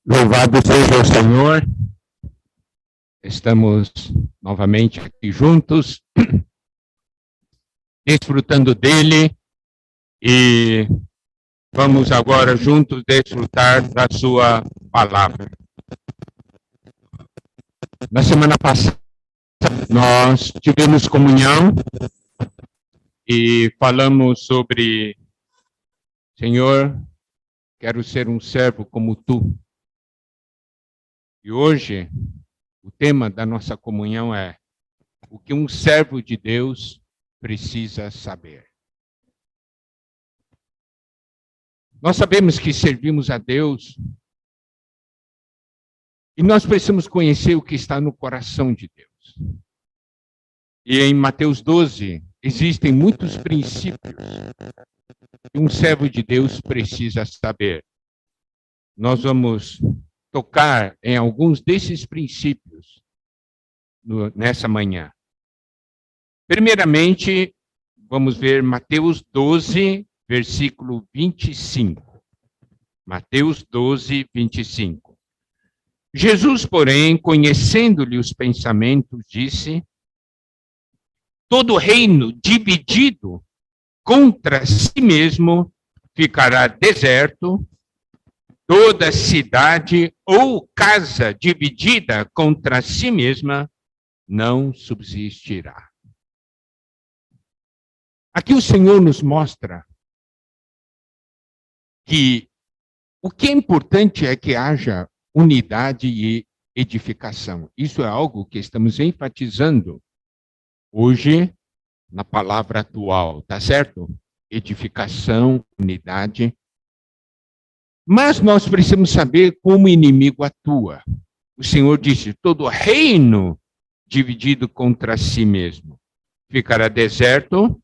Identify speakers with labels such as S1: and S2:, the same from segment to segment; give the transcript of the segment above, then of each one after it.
S1: Louvado seja o Senhor, estamos novamente aqui juntos, desfrutando dele e vamos agora juntos desfrutar da sua palavra. Na semana passada nós tivemos comunhão e falamos sobre, Senhor, quero ser um servo como tu. E hoje, o tema da nossa comunhão é o que um servo de Deus precisa saber. Nós sabemos que servimos a Deus e nós precisamos conhecer o que está no coração de Deus. E em Mateus 12, existem muitos princípios que um servo de Deus precisa saber. Nós vamos tocar em alguns desses princípios nessa manhã. Primeiramente, vamos ver Mateus 12, versículo 25. Mateus 12, 25. Jesus, porém, conhecendo-lhe os pensamentos, disse: todo reino dividido contra si mesmo ficará deserto, toda cidade ou casa dividida contra si mesma não subsistirá. Aqui o Senhor nos mostra que o que é importante é que haja unidade e edificação. Isso é algo que estamos enfatizando hoje na palavra atual, tá certo? Edificação, unidade. Mas nós precisamos saber como o inimigo atua. O Senhor disse: todo reino dividido contra si mesmo ficará deserto,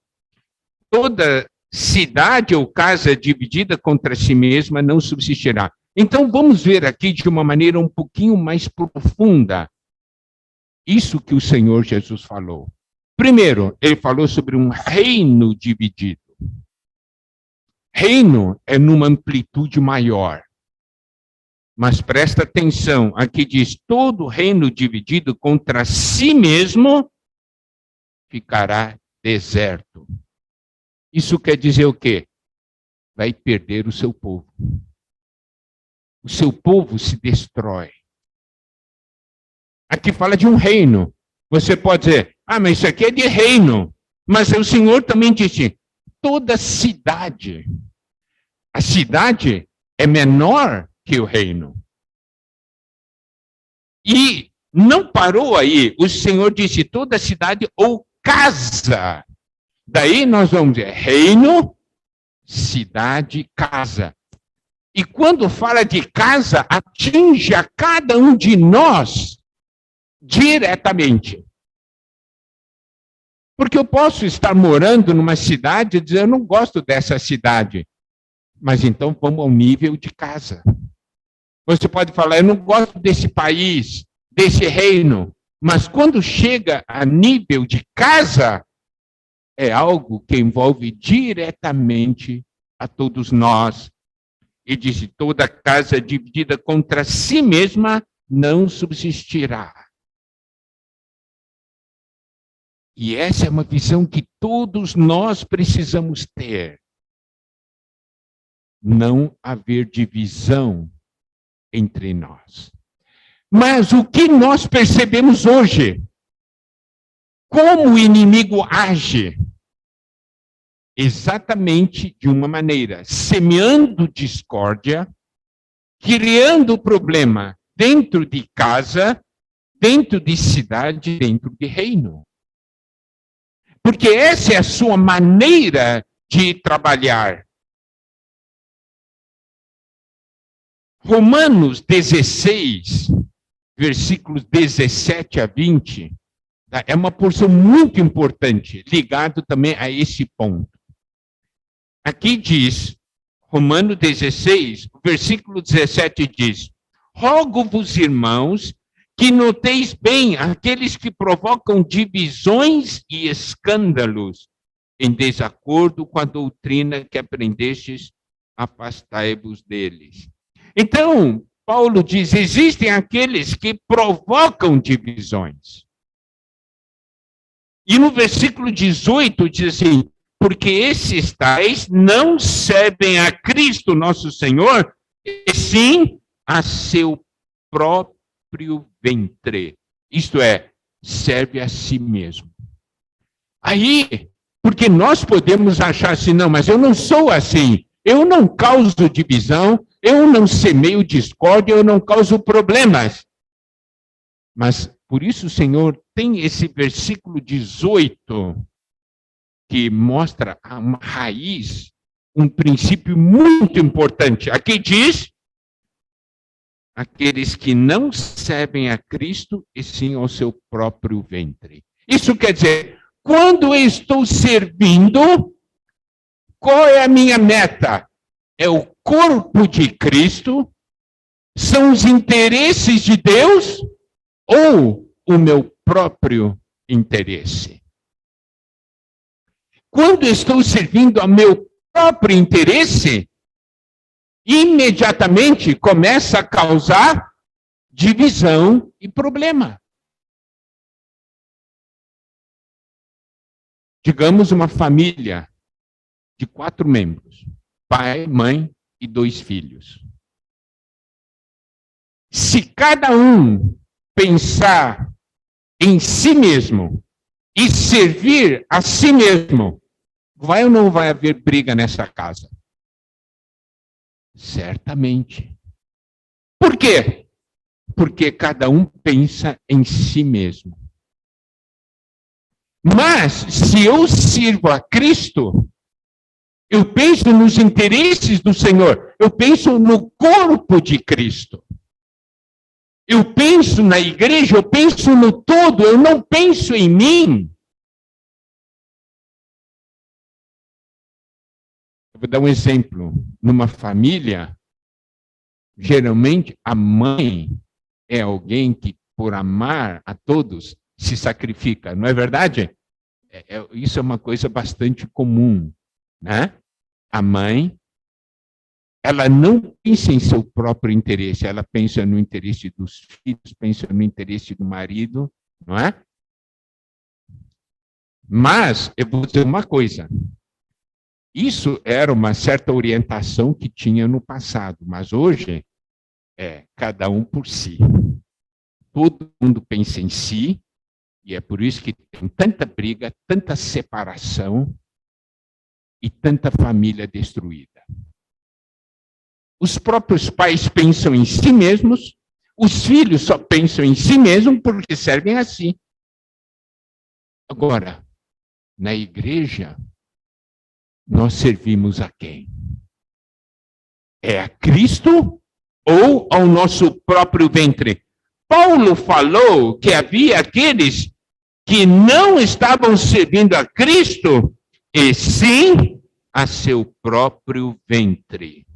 S1: toda cidade ou casa dividida contra si mesma não subsistirá. Então vamos ver aqui de uma maneira um pouquinho mais profunda isso que o Senhor Jesus falou. Primeiro, ele falou sobre um reino dividido. Reino é numa amplitude maior. Mas presta atenção, aqui diz: todo reino dividido contra si mesmo ficará deserto. Isso quer dizer o quê? Vai perder o seu povo. O seu povo se destrói. Aqui fala de um reino. Você pode dizer: ah, mas isso aqui é de reino. Mas o Senhor também disse: toda cidade. A cidade é menor que o reino. E não parou aí. O Senhor disse: toda cidade ou casa. Daí nós vamos dizer reino, cidade, casa. E quando fala de casa, atinge a cada um de nós diretamente. Porque eu posso estar morando numa cidade e dizer: eu não gosto dessa cidade. Mas então vamos ao nível de casa. Você pode falar: eu não gosto desse país, desse reino. Mas quando chega a nível de casa, é algo que envolve diretamente a todos nós. E disse: toda casa dividida contra si mesma não subsistirá. E essa é uma visão que todos nós precisamos ter. Não haver divisão entre nós. Mas o que nós percebemos hoje? Como o inimigo age? Exatamente de uma maneira: semeando discórdia, criando problema dentro de casa, dentro de cidade, dentro de reino. Porque essa é a sua maneira de trabalhar. Romanos 16, versículos 17 a 20, é uma porção muito importante, ligado também a esse ponto. Aqui diz, Romanos 16, versículo 17 diz: rogo-vos, irmãos, que noteis bem aqueles que provocam divisões e escândalos em desacordo com a doutrina que aprendestes, afastai-vos deles. Então, Paulo diz: existem aqueles que provocam divisões. E no versículo 18 diz assim: porque esses tais não servem a Cristo nosso Senhor, e sim a seu próprio ventre. Isto é, serve a si mesmo. Aí, porque nós podemos achar assim, não, mas eu não sou assim, eu não causo divisão, eu não semeio discórdia, eu não causo problemas. Mas por isso o Senhor tem esse versículo 18, que mostra uma raiz, um princípio muito importante. Aqui diz: aqueles que não servem a Cristo, e sim ao seu próprio ventre. Isso quer dizer, quando eu estou servindo, qual é a minha meta? É o corpo de Cristo? São os interesses de Deus? Ou o meu próprio interesse? Quando estou servindo ao meu próprio interesse, imediatamente começa a causar divisão e problema. Digamos uma família de 4 membros, pai, mãe e 2 filhos. Se cada um pensar em si mesmo e servir a si mesmo, vai ou não vai haver briga nessa casa? Certamente. Por quê? Porque cada um pensa em si mesmo. Mas, se eu sirvo a Cristo, eu penso nos interesses do Senhor, eu penso no corpo de Cristo. Eu penso na igreja, eu penso no todo, eu não penso em mim. Eu vou dar um exemplo. Numa família, geralmente a mãe é alguém que, por amar a todos, se sacrifica, não é verdade? Isso é uma coisa bastante comum, né? A mãe, ela não pensa em seu próprio interesse, ela pensa no interesse dos filhos, pensa no interesse do marido, não é? Mas, eu vou dizer uma coisa, isso era uma certa orientação que tinha no passado, mas hoje é cada um por si. Todo mundo pensa em si, e é por isso que tem tanta briga, tanta separação e tanta família destruída. Os próprios pais pensam em si mesmos, os filhos só pensam em si mesmos porque servem a si. Agora, na igreja, nós servimos a quem? É a Cristo ou ao nosso próprio ventre? Paulo falou que havia aqueles que não estavam servindo a Cristo, e sim a seu próprio ventre.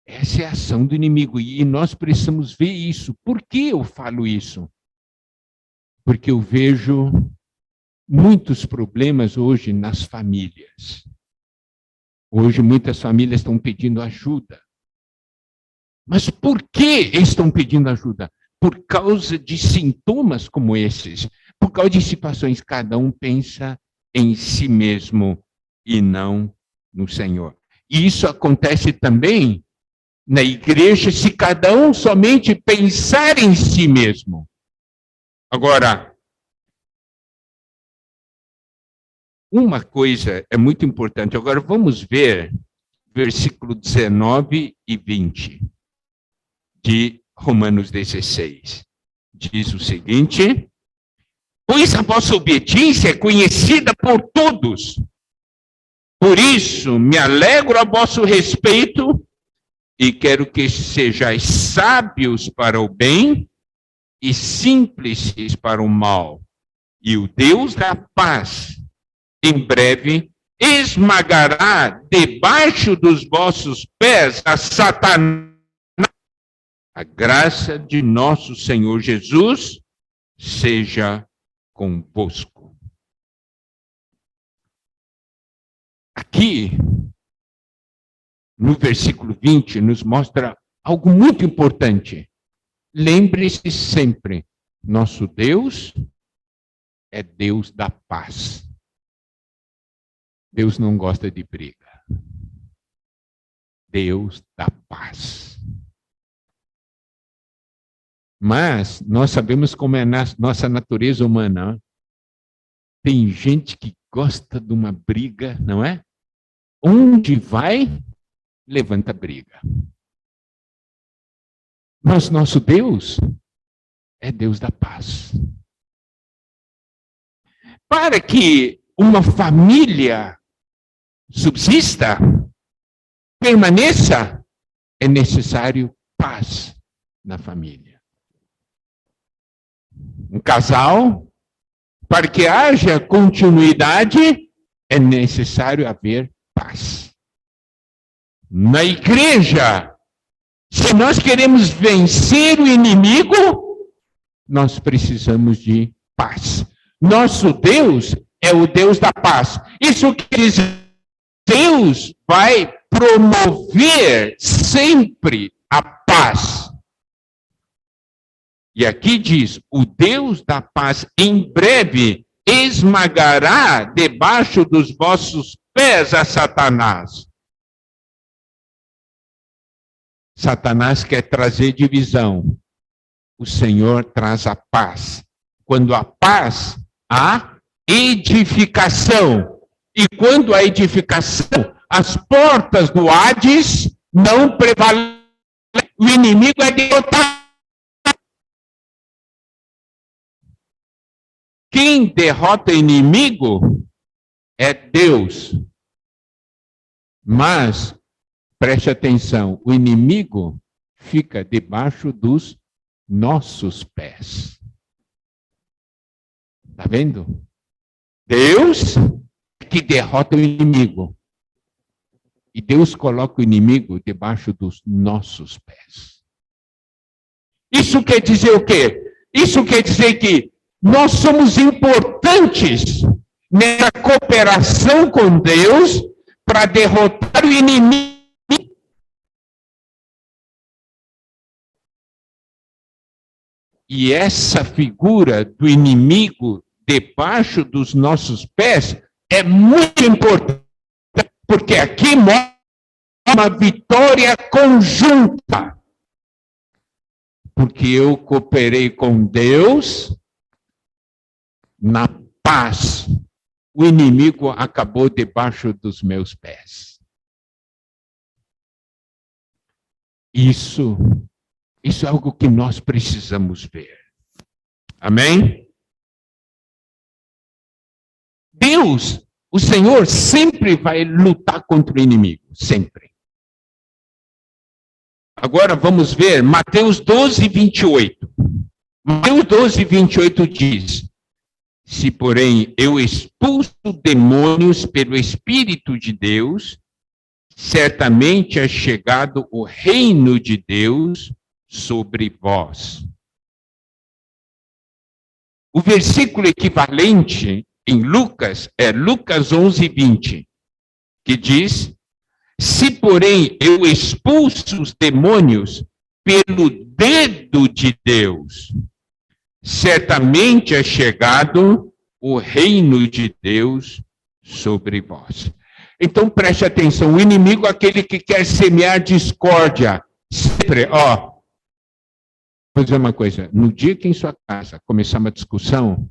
S1: Essa é a ação do inimigo, e nós precisamos ver isso. Por que eu falo isso? Porque eu vejo muitos problemas hoje nas famílias. Hoje muitas famílias estão pedindo ajuda. Mas por que estão pedindo ajuda? Por causa de sintomas como esses. Por causa de situações, cada um pensa em si mesmo e não no Senhor. E isso acontece também na igreja se cada um somente pensar em si mesmo. Agora, uma coisa é muito importante. Agora vamos ver versículo 19 e 20 de Romanos 16. Diz o seguinte: pois a vossa obediência é conhecida por todos. Por isso, me alegro a vosso respeito e quero que sejais sábios para o bem e simples para o mal. E o Deus da paz, em breve, esmagará debaixo dos vossos pés a Satanás. A graça de nosso Senhor Jesus seja convosco. Aqui, no versículo 20, nos mostra algo muito importante. Lembre-se sempre, nosso Deus é Deus da paz. Deus não gosta de briga. Deus da paz. Mas nós sabemos como é a nossa natureza humana. Tem gente que gosta de uma briga, não é? Onde vai, levanta briga. Mas nosso Deus é Deus da paz. Para que uma família subsista, permaneça, é necessário paz na família. Um casal, para que haja continuidade, é necessário haver paz. Na igreja, se nós queremos vencer o inimigo, nós precisamos de paz. Nosso Deus é o Deus da paz. Isso quer dizer, Deus vai promover sempre a paz. E aqui diz, o Deus da paz em breve esmagará debaixo dos vossos pés a Satanás. Satanás quer trazer divisão. O Senhor traz a paz. Quando há paz, há edificação. E quando há edificação, as portas do Hades não prevalecem. O inimigo é derrotado. Quem derrota o inimigo é Deus. Mas, preste atenção, o inimigo fica debaixo dos nossos pés. Está vendo? Deus é que derrota o inimigo. E Deus coloca o inimigo debaixo dos nossos pés. Isso quer dizer o quê? Isso quer dizer que nós somos importantes nessa cooperação com Deus para derrotar o inimigo. E essa figura do inimigo debaixo dos nossos pés é muito importante, porque aqui mostra uma vitória conjunta. Porque eu cooperei com Deus na paz. O inimigo acabou debaixo dos meus pés. Isso é algo que nós precisamos ver. Amém? Deus, o Senhor, sempre vai lutar contra o inimigo. Sempre. Agora vamos ver Mateus 12, 28. Mateus 12, 28 diz: se, porém, eu expulso demônios pelo Espírito de Deus, certamente é chegado o reino de Deus sobre vós. O versículo equivalente em Lucas é Lucas 11, 20, que diz: se, porém, eu expulso os demônios pelo dedo de Deus, certamente é chegado o reino de Deus sobre vós. Então preste atenção, o inimigo é aquele que quer semear discórdia. Sempre, vou dizer uma coisa, no dia que em sua casa começar uma discussão,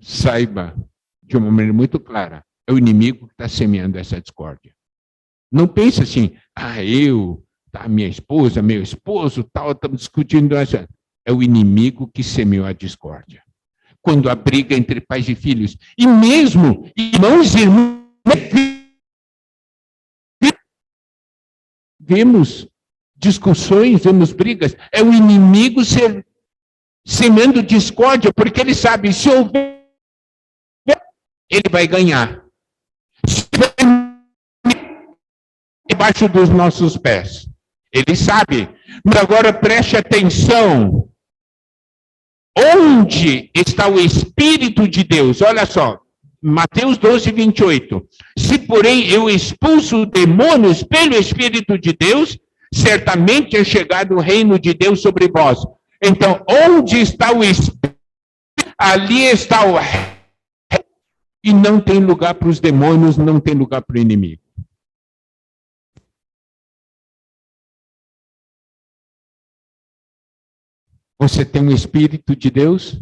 S1: saiba de uma maneira muito clara, é o inimigo que está semeando essa discórdia. Não pense assim, minha esposa, meu esposo, estamos discutindo essa. É o inimigo que semeou a discórdia. Quando há briga entre pais e filhos. E mesmo irmãos e irmãs, vemos discussões, vemos brigas. É o inimigo semeando discórdia, porque ele sabe, se houver, ele vai ganhar. Se debaixo dos nossos pés. Ele sabe. Mas agora preste atenção. Onde está o Espírito de Deus? Olha só, Mateus 12, 28. Se porém eu expulso demônios pelo Espírito de Deus, certamente é chegado o reino de Deus sobre vós. Então, onde está o Espírito, ali está o reino. E não tem lugar para os demônios, não tem lugar para o inimigo. Você tem o Espírito de Deus?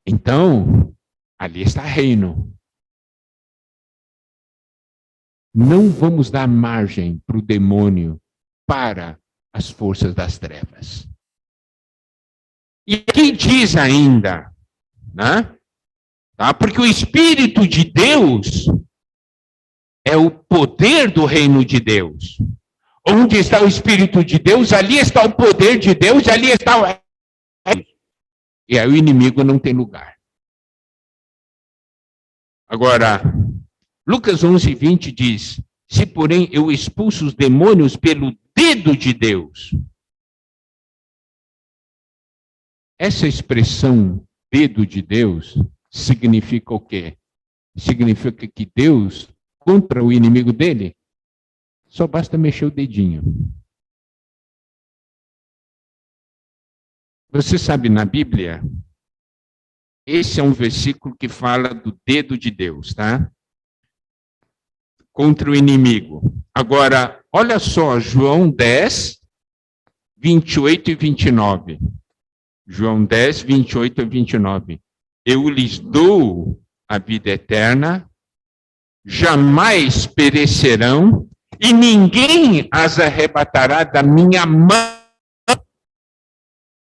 S1: Então, ali está reino. Não vamos dar margem para o demônio, para as forças das trevas. E aqui diz ainda, né? Tá? Porque o Espírito de Deus é o poder do reino de Deus. Onde está o Espírito de Deus, ali está o poder de Deus, ali está o reino. E aí o inimigo não tem lugar. Agora, Lucas 11:20 diz, se porém eu expulso os demônios pelo dedo de Deus. Essa expressão, dedo de Deus, significa o quê? Significa que Deus, contra o inimigo dele, só basta mexer o dedinho. Você sabe, na Bíblia, esse é um versículo que fala do dedo de Deus, tá? Contra o inimigo. Agora, olha só, João 10, 28 e 29. João 10, 28 e 29. Eu lhes dou a vida eterna, jamais perecerão, e ninguém as arrebatará da minha mão.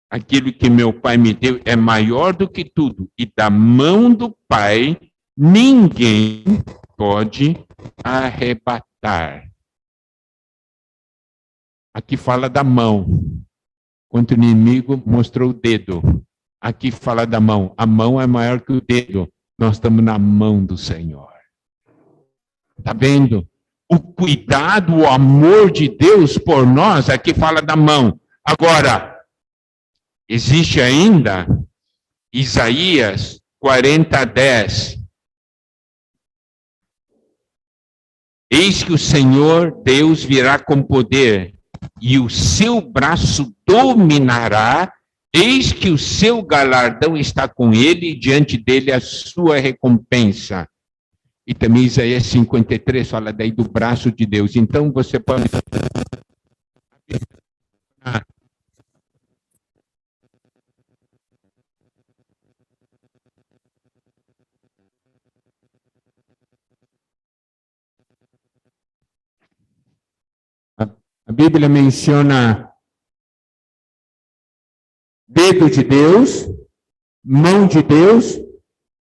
S1: Aquilo que meu Pai me deu é maior do que tudo, e da mão do Pai ninguém pode arrebatar. Aqui fala da mão. Quando o inimigo mostrou o dedo. Aqui fala da mão. A mão é maior que o dedo. Nós estamos na mão do Senhor. Está vendo? O cuidado, o amor de Deus por nós, aqui fala da mão. Agora, existe ainda Isaías 40:10. Eis que o Senhor Deus virá com poder, e o seu braço dominará, eis que o seu galardão está com ele, e diante dele a sua recompensa. E também Isaías 53 fala daí do braço de Deus. Então você pode... A Bíblia menciona dedo de Deus, mão de Deus,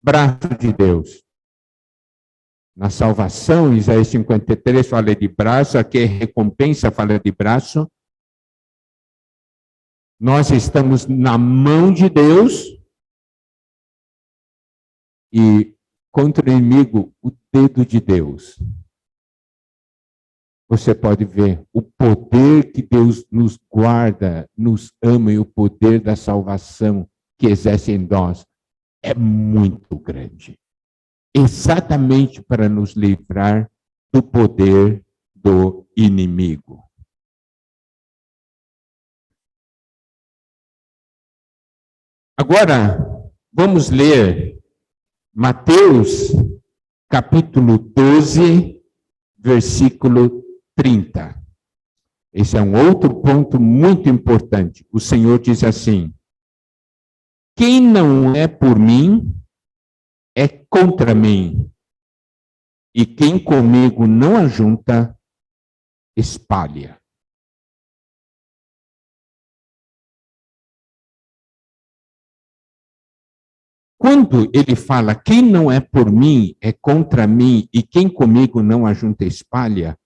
S1: braço de Deus. Na salvação, Isaías 53 fala de braço, aqui recompensa fala de braço. Nós estamos na mão de Deus e contra o inimigo, o dedo de Deus. Você pode ver o poder que Deus nos guarda, nos ama e o poder da salvação que exerce em nós é muito grande. Exatamente para nos livrar do poder do inimigo. Agora, vamos ler Mateus, capítulo 12, versículo 30. Esse é um outro ponto muito importante. O Senhor diz assim: quem não é por mim, é contra mim. E quem comigo não ajunta, espalha. Quando ele fala, quem não é por mim, é contra mim, e quem comigo não ajunta, espalha,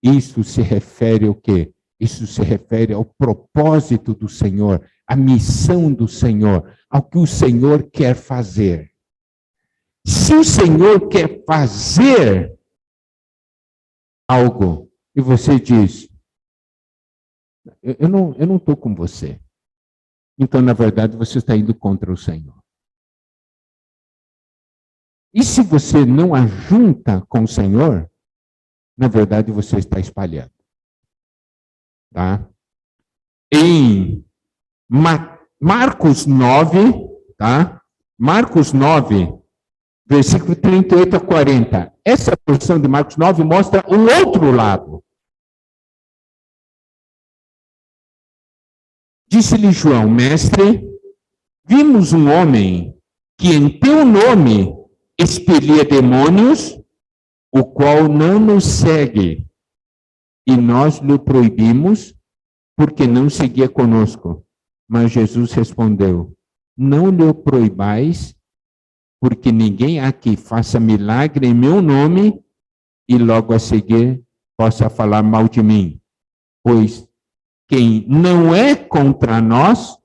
S1: isso se refere ao quê? Isso se refere ao propósito do Senhor, à missão do Senhor, ao que o Senhor quer fazer. Se o Senhor quer fazer algo, e você diz, eu não estou com você. Então, na verdade, você está indo contra o Senhor. E se você não ajunta com o Senhor, na verdade você está espalhando. Tá? Em Marcos 9, tá? Marcos 9, versículo 38 a 40. Essa porção de Marcos 9 mostra um outro lado. Disse-lhe João, mestre, vimos um homem que em teu nome expelia demônios, o qual não nos segue, e nós lhe proibimos, porque não seguia conosco. Mas Jesus respondeu, não lhe proibais, porque ninguém há que faça milagre em meu nome, e logo a seguir possa falar mal de mim. Pois quem não é contra nós,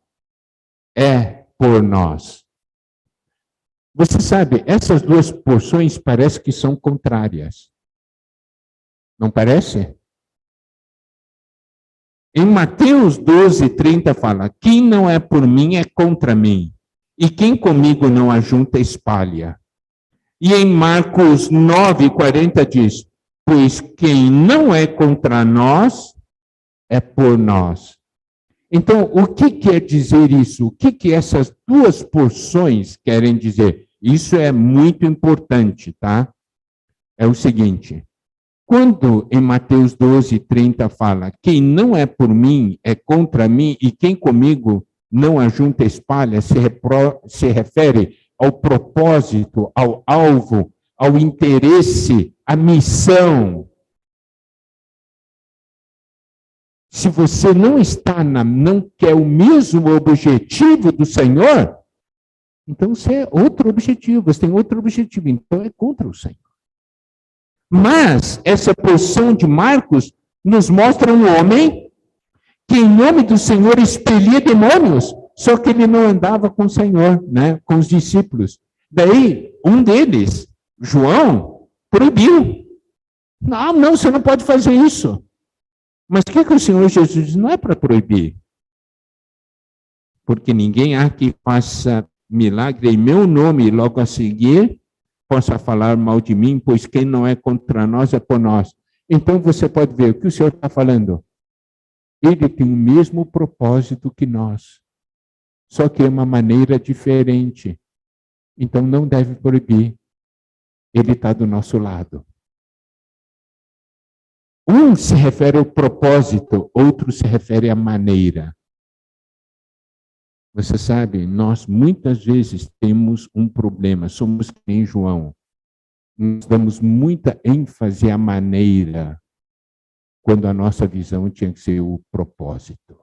S1: é por nós. Você sabe, essas duas porções parecem que são contrárias. Não parece? Em Mateus 12, 30 fala, quem não é por mim é contra mim, e quem comigo não ajunta espalha. E em Marcos 9, 40 diz, pois quem não é contra nós, é por nós. Então, o que quer dizer isso? O que essas duas porções querem dizer? Isso é muito importante, tá? É o seguinte, quando em Mateus 12, 30 fala, quem não é por mim, é contra mim, e quem comigo não ajunta espalha, se refere ao propósito, ao alvo, ao interesse, à missão. Se você não está não quer o mesmo objetivo do Senhor, então você é outro objetivo, você tem outro objetivo, então é contra o Senhor. Mas essa porção de Marcos nos mostra um homem que em nome do Senhor expelia demônios, só que ele não andava com o Senhor, né, com os discípulos. Daí, um deles, João, proibiu. Não, você não pode fazer isso. Mas o que o Senhor Jesus diz? Não é para proibir. Porque ninguém há que faça milagre em meu nome e logo a seguir possa falar mal de mim, pois quem não é contra nós é por nós. Então você pode ver o que o Senhor está falando. Ele tem o mesmo propósito que nós, só que é uma maneira diferente. Então não deve proibir. Ele está do nosso lado. Um se refere ao propósito, outro se refere à maneira. Você sabe, nós muitas vezes temos um problema, somos que nem João. Nós damos muita ênfase à maneira, quando a nossa visão tinha que ser o propósito.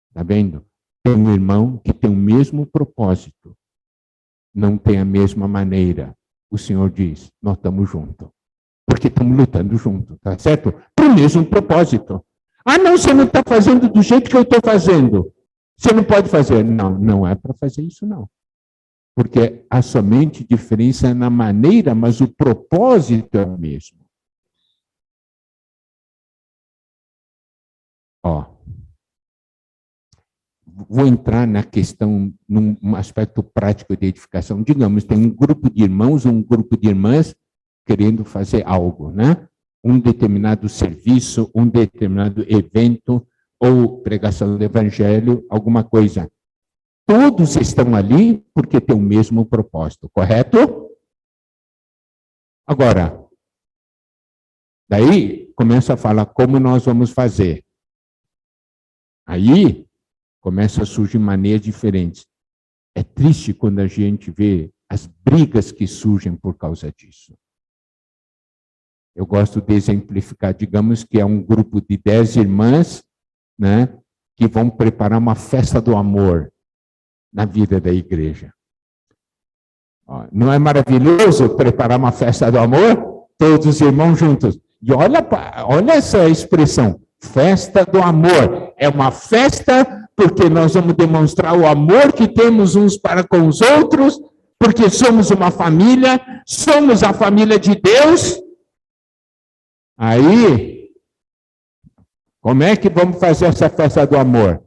S1: Está vendo? Tem um irmão que tem o mesmo propósito, não tem a mesma maneira. O Senhor diz, nós estamos juntos. Porque estamos lutando juntos, tá certo? Para o mesmo propósito. Não, você não está fazendo do jeito que eu estou fazendo. Você não pode fazer. Não, não é para fazer isso, não. Porque há somente diferença na maneira, mas o propósito é o mesmo. Vou entrar na questão, num aspecto prático de edificação. Digamos, tem um grupo de irmãos, um grupo de irmãs, querendo fazer algo, né? Um determinado serviço, um determinado evento, ou pregação do evangelho, alguma coisa. Todos estão ali porque têm o mesmo propósito, correto? Agora, daí começa a falar como nós vamos fazer. Aí começa a surgir maneiras diferentes. É triste quando a gente vê as brigas que surgem por causa disso. Eu gosto de exemplificar, digamos que é um grupo de 10 irmãs, né, que vão preparar uma festa do amor na vida da igreja. Não é maravilhoso preparar uma festa do amor? Todos os irmãos juntos. E olha essa expressão, festa do amor. É uma festa porque nós vamos demonstrar o amor que temos uns para com os outros, porque somos uma família, somos a família de Deus. Aí, como é que vamos fazer essa festa do amor?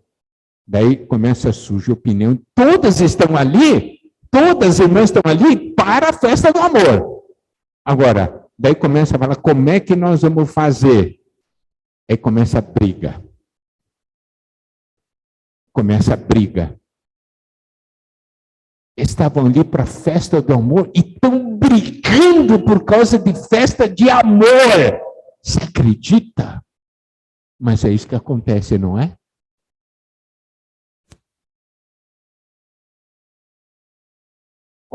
S1: Daí começa a surgir opinião. Todas estão ali todas as irmãs estão ali para a festa do amor. Agora, daí começa a falar, como é que nós vamos fazer? Aí começa a briga. Começa a briga. Estavam ali para a festa do amor e estão brigando por causa de festa de amor. Você acredita? Mas é isso que acontece, não é?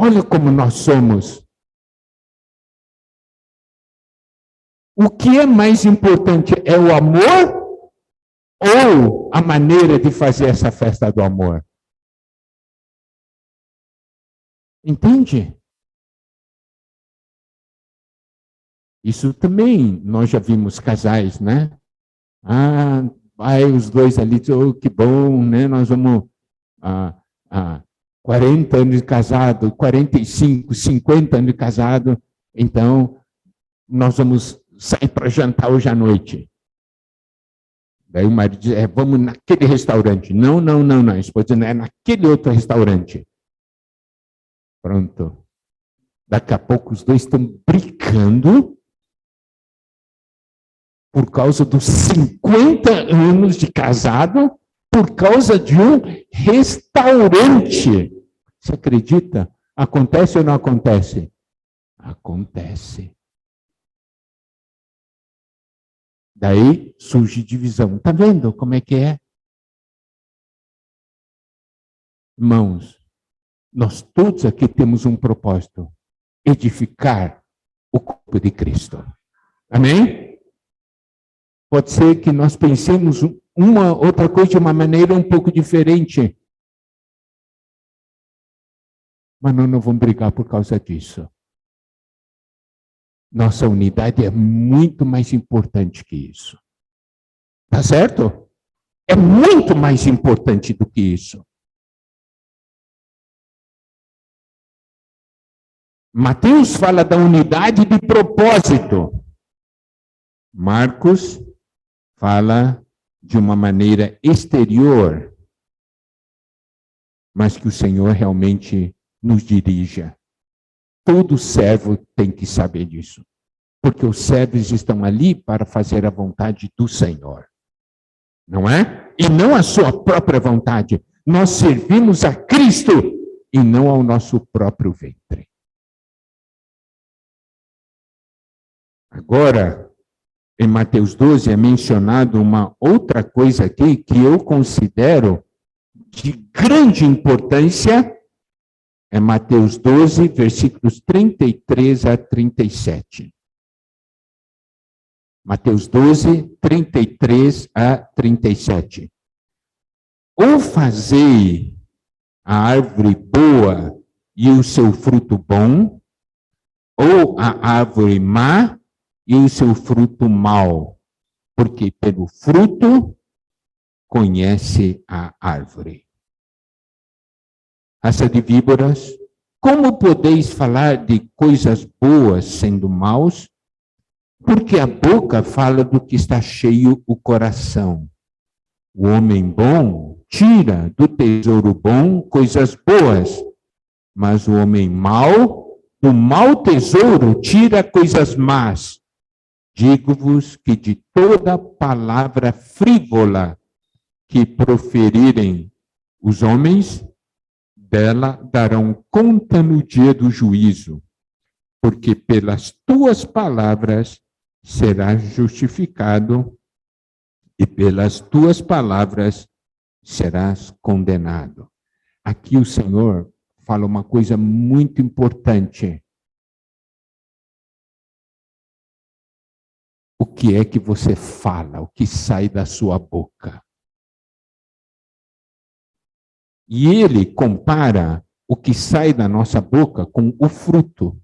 S1: Olha como nós somos. O que é mais importante? É o amor ou a maneira de fazer essa festa do amor? Entende? Isso também, nós já vimos casais, né? Aí os dois ali dizem, oh, que bom, né? Nós vamos 40 anos de casado, 45, 50 anos de casado, então nós vamos sair para jantar hoje à noite. Daí o marido diz, vamos naquele restaurante. Não. A esposa diz, é naquele outro restaurante. Pronto. Daqui a pouco os dois estão brigando por causa dos 50 anos de casado, por causa de um restaurante. Você acredita? Acontece ou não acontece? Acontece. Daí surge divisão. Está vendo como é que é? Irmãos, nós todos aqui temos um propósito: edificar o corpo de Cristo. Amém? Pode ser que nós pensemos uma outra coisa de uma maneira um pouco diferente. Mas nós não vamos brigar por causa disso. Nossa unidade é muito mais importante que isso. Tá certo? É muito mais importante do que isso. Mateus fala da unidade de propósito. Marcos fala de uma maneira exterior, mas que o Senhor realmente nos dirija. Todo servo tem que saber disso, porque os servos estão ali para fazer a vontade do Senhor, não é? E não a sua própria vontade. Nós servimos a Cristo e não ao nosso próprio ventre. Agora, em Mateus 12 é mencionado uma outra coisa aqui que eu considero de grande importância. É Mateus 12, versículos 33 a 37. Mateus 12, 33 a 37. Ou fazei a árvore boa e o seu fruto bom, ou a árvore má e o seu fruto mau, porque pelo fruto conhece a árvore. Raça de víboras, como podeis falar de coisas boas sendo maus? Porque a boca fala do que está cheio o coração. O homem bom tira do tesouro bom coisas boas, mas o homem mau, do mau tesouro, tira coisas más. Digo-vos que de toda palavra frívola que proferirem os homens, dela darão conta no dia do juízo, porque pelas tuas palavras serás justificado e pelas tuas palavras serás condenado. Aqui o Senhor fala uma coisa muito importante. O que é que você fala, o que sai da sua boca? E ele compara o que sai da nossa boca com o fruto.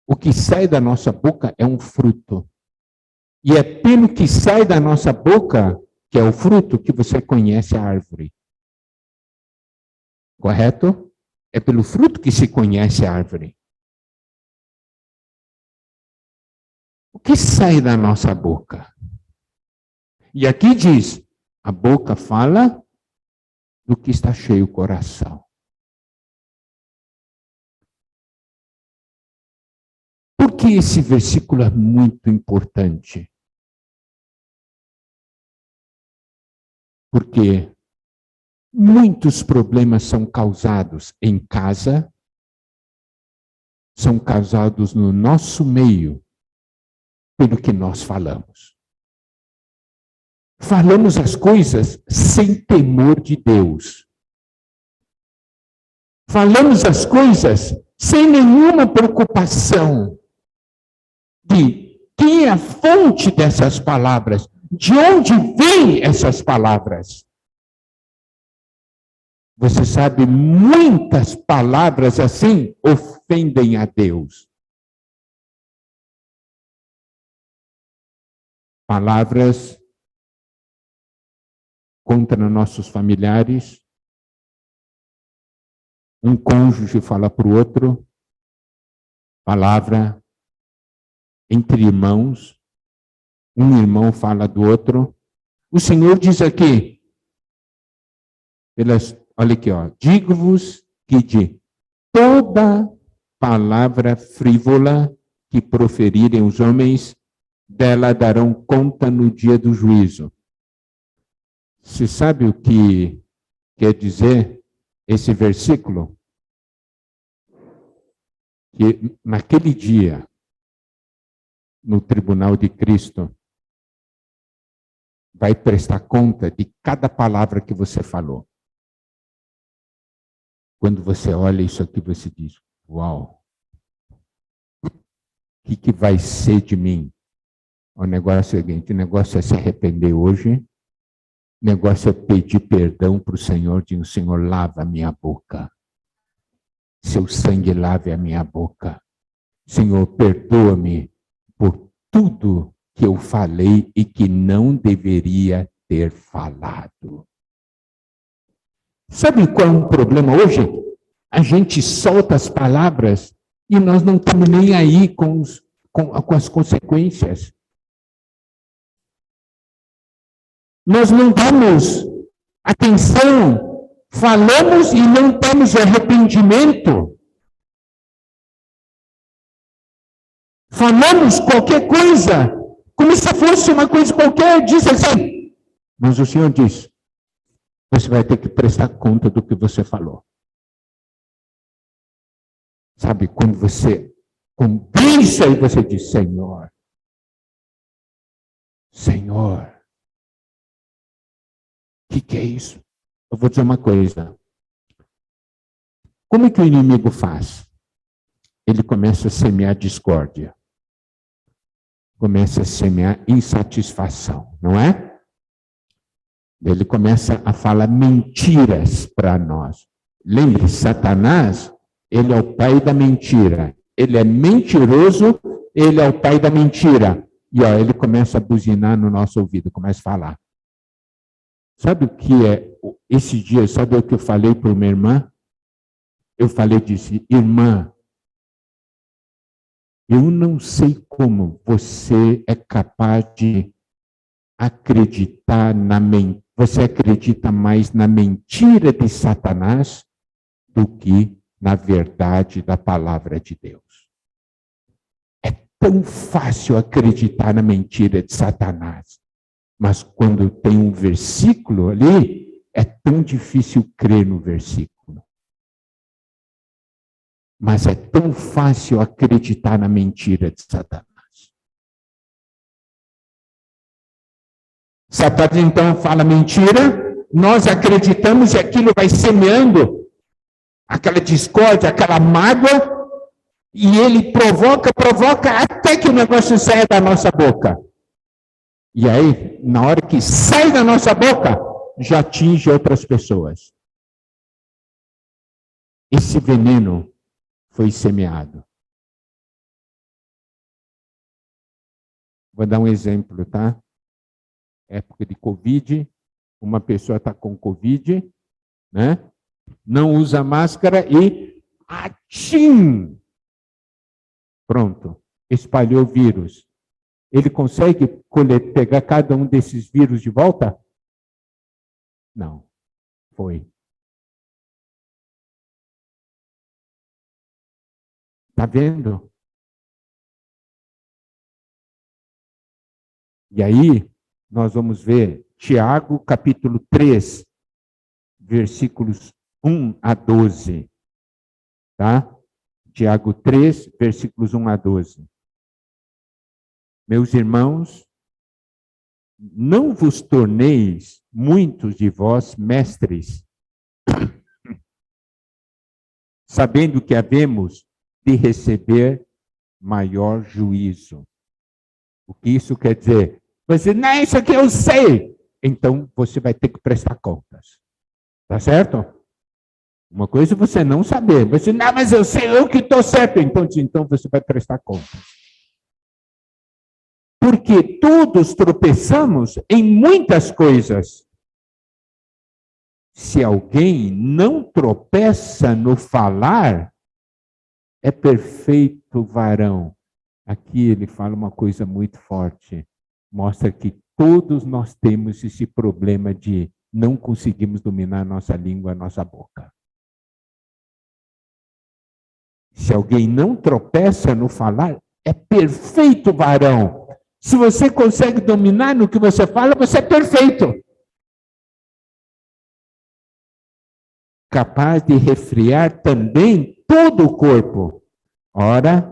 S1: O que sai da nossa boca é um fruto. E é pelo que sai da nossa boca, que é o fruto, que você conhece a árvore. Correto? É pelo fruto que se conhece a árvore. O que sai da nossa boca? E aqui diz, a boca fala do que está cheio o coração. que esse versículo é muito importante? Porque muitos problemas são causados em casa, são causados no nosso meio, pelo que nós falamos. Falamos as coisas sem temor de Deus. Falamos as coisas sem nenhuma preocupação de quem é a fonte dessas palavras, de onde vêm essas palavras. Você sabe, muitas palavras assim ofendem a Deus. Palavras contra nossos familiares. Um cônjuge fala para o outro. Palavra entre irmãos. Um irmão fala do outro. O Senhor diz aqui, olha aqui, ó, digo-vos que de toda palavra frívola que proferirem os homens, dela darão conta no dia do juízo. Você sabe o que quer dizer esse versículo? Que naquele dia, no tribunal de Cristo, vai prestar conta de cada palavra que você falou. Quando você olha isso aqui, você diz, uau, o que vai ser de mim? O negócio é o seguinte, o negócio é se arrepender hoje, o negócio é pedir perdão para o Senhor, de o Senhor lava a minha boca. Seu sangue lave a minha boca. Senhor, perdoa-me por tudo que eu falei e que não deveria ter falado. Sabe qual é o problema hoje? A gente solta as palavras e nós não estamos nem aí com as consequências. Nós não damos atenção, falamos e não temos arrependimento. Falamos qualquer coisa, como se fosse uma coisa qualquer, diz assim. Mas o Senhor diz, você vai ter que prestar conta do que você falou. Sabe, quando você cumprir isso aí, você diz, Senhor, o que é isso? Eu vou dizer uma coisa. Como é que o inimigo faz? Ele começa a semear discórdia. Começa a semear insatisfação, não é? Ele começa a falar mentiras para nós. Lembre, Satanás, ele é o pai da mentira. Ele é mentiroso, ele é o pai da mentira. E ó, ele começa a buzinar no nosso ouvido, começa a falar. Sabe o que é esse dia? Sabe o que eu falei para uma irmã? Eu falei, disse, irmã, eu não sei como você é capaz de acreditar na mentira. Você acredita mais na mentira de Satanás do que na verdade da palavra de Deus. É tão fácil acreditar na mentira de Satanás, mas quando tem um versículo ali, é tão difícil crer no versículo. Mas é tão fácil acreditar na mentira de Satanás. Satanás então fala mentira, nós acreditamos e aquilo vai semeando aquela discórdia, aquela mágoa, e ele provoca até que o negócio saia da nossa boca. E aí, na hora que sai da nossa boca, já atinge outras pessoas. Esse veneno foi semeado. Vou dar um exemplo, tá? Época de Covid, uma pessoa está com Covid, né? Não usa máscara e atim! Pronto, espalhou o vírus. Ele consegue pegar cada um desses vírus de volta? Não, foi. Está vendo? E aí, nós vamos ver Tiago, capítulo 3, versículos 1 a 12. Tá? Tiago 3, versículos 1 a 12. Meus irmãos, não vos torneis muitos de vós mestres, sabendo que havemos de receber maior juízo. O que isso quer dizer? Você, não, isso aqui eu sei. Então, você vai ter que prestar contas. Tá certo? Uma coisa é você não saber. Você, não, mas eu sei, eu que estou certo. Então você vai prestar contas. Porque todos tropeçamos em muitas coisas. Se alguém não tropeça no falar, é perfeito varão. Aqui ele fala uma coisa muito forte. Mostra que todos nós temos esse problema de não conseguimos dominar a nossa língua, a nossa boca. Se alguém não tropeça no falar, é perfeito varão. Se você consegue dominar no que você fala, você é perfeito. Capaz de refrear também todo o corpo. Ora,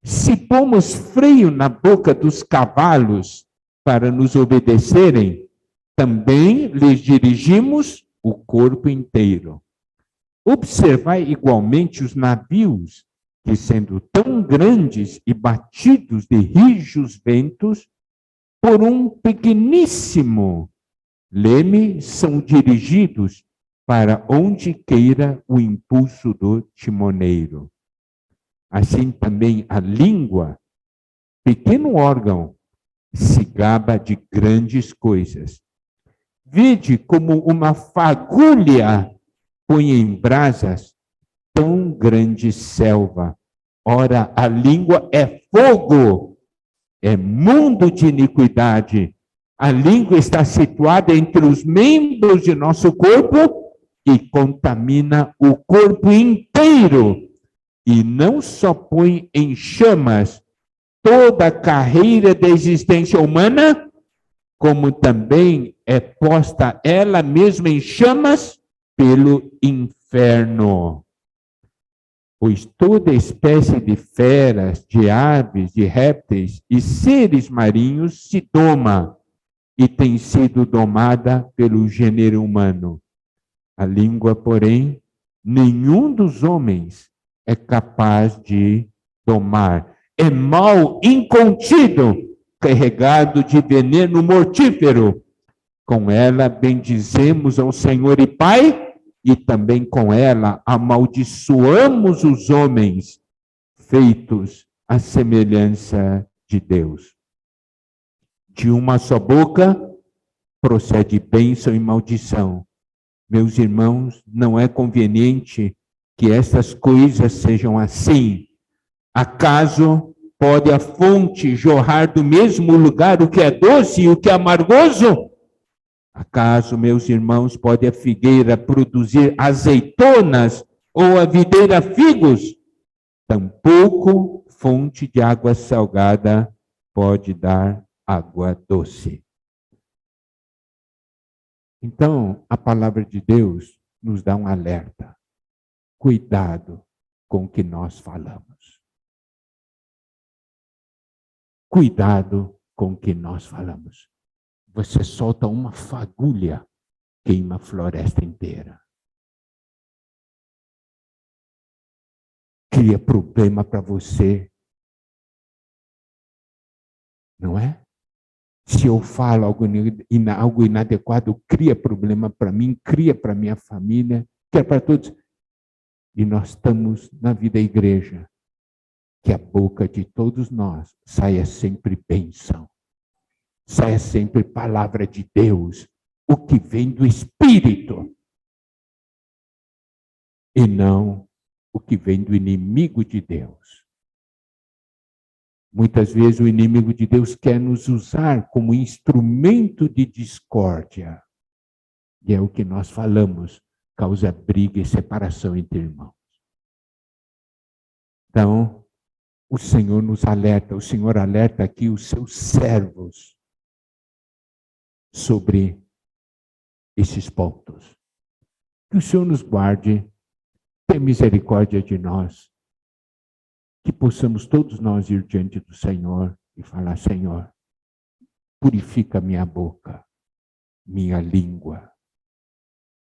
S1: se pomos freio na boca dos cavalos para nos obedecerem, também lhes dirigimos o corpo inteiro. Observai igualmente os navios, que sendo tão grandes e batidos de rijos ventos, por um pequeníssimo leme são dirigidos para onde queira o impulso do timoneiro. Assim também a língua, pequeno órgão, se gaba de grandes coisas. Vede como uma fagulha põe em brasas tão grande selva. Ora, a língua é fogo, é mundo de iniquidade. A língua está situada entre os membros de nosso corpo e contamina o corpo inteiro. E não só põe em chamas toda a carreira da existência humana, como também é posta ela mesma em chamas pelo inferno. Pois toda espécie de feras, de aves, de répteis e seres marinhos se doma e tem sido domada pelo gênero humano. A língua, porém, nenhum dos homens é capaz de domar. É mal incontido, carregado de veneno mortífero. Com ela bendizemos ao Senhor e Pai, e também com ela amaldiçoamos os homens, feitos à semelhança de Deus. De uma só boca procede bênção e maldição. Meus irmãos, não é conveniente que essas coisas sejam assim. Acaso pode a fonte jorrar do mesmo lugar o que é doce e o que é amargoso? Acaso, meus irmãos, pode a figueira produzir azeitonas ou a videira figos? Tampouco fonte de água salgada pode dar água doce. Então, a palavra de Deus nos dá um alerta. Cuidado com o que nós falamos. Cuidado com o que nós falamos. Você solta uma fagulha, queima a floresta inteira. Cria problema para você. Não é? Se eu falo algo inadequado, cria problema para mim, cria para minha família, cria para todos. E nós estamos na vida da igreja. Que a boca de todos nós saia sempre bênção. Saia sempre palavra de Deus. O que vem do Espírito. E não o que vem do inimigo de Deus. Muitas vezes o inimigo de Deus quer nos usar como instrumento de discórdia. E é o que nós falamos, causa briga e separação entre irmãos. Então, o Senhor nos alerta, o Senhor alerta aqui os seus servos.
S2: sobre esses pontos. Que o Senhor nos guarde, tenha misericórdia de nós, que possamos todos nós ir diante do Senhor e falar: Senhor, purifica minha boca, minha língua,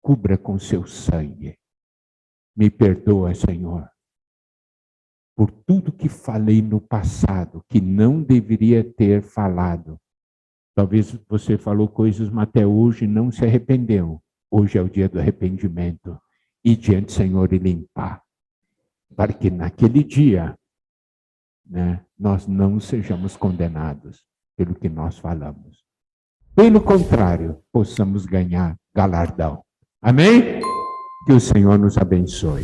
S2: cubra com seu sangue. Me perdoa, Senhor, por tudo que falei no passado, que não deveria ter falado. Talvez você falou coisas, mas até hoje não se arrependeu. Hoje é o dia do arrependimento. Ir diante do Senhor e limpar. Para que naquele dia, né, nós não sejamos condenados pelo que nós falamos. Pelo contrário, possamos ganhar galardão. Amém? Que o Senhor nos abençoe.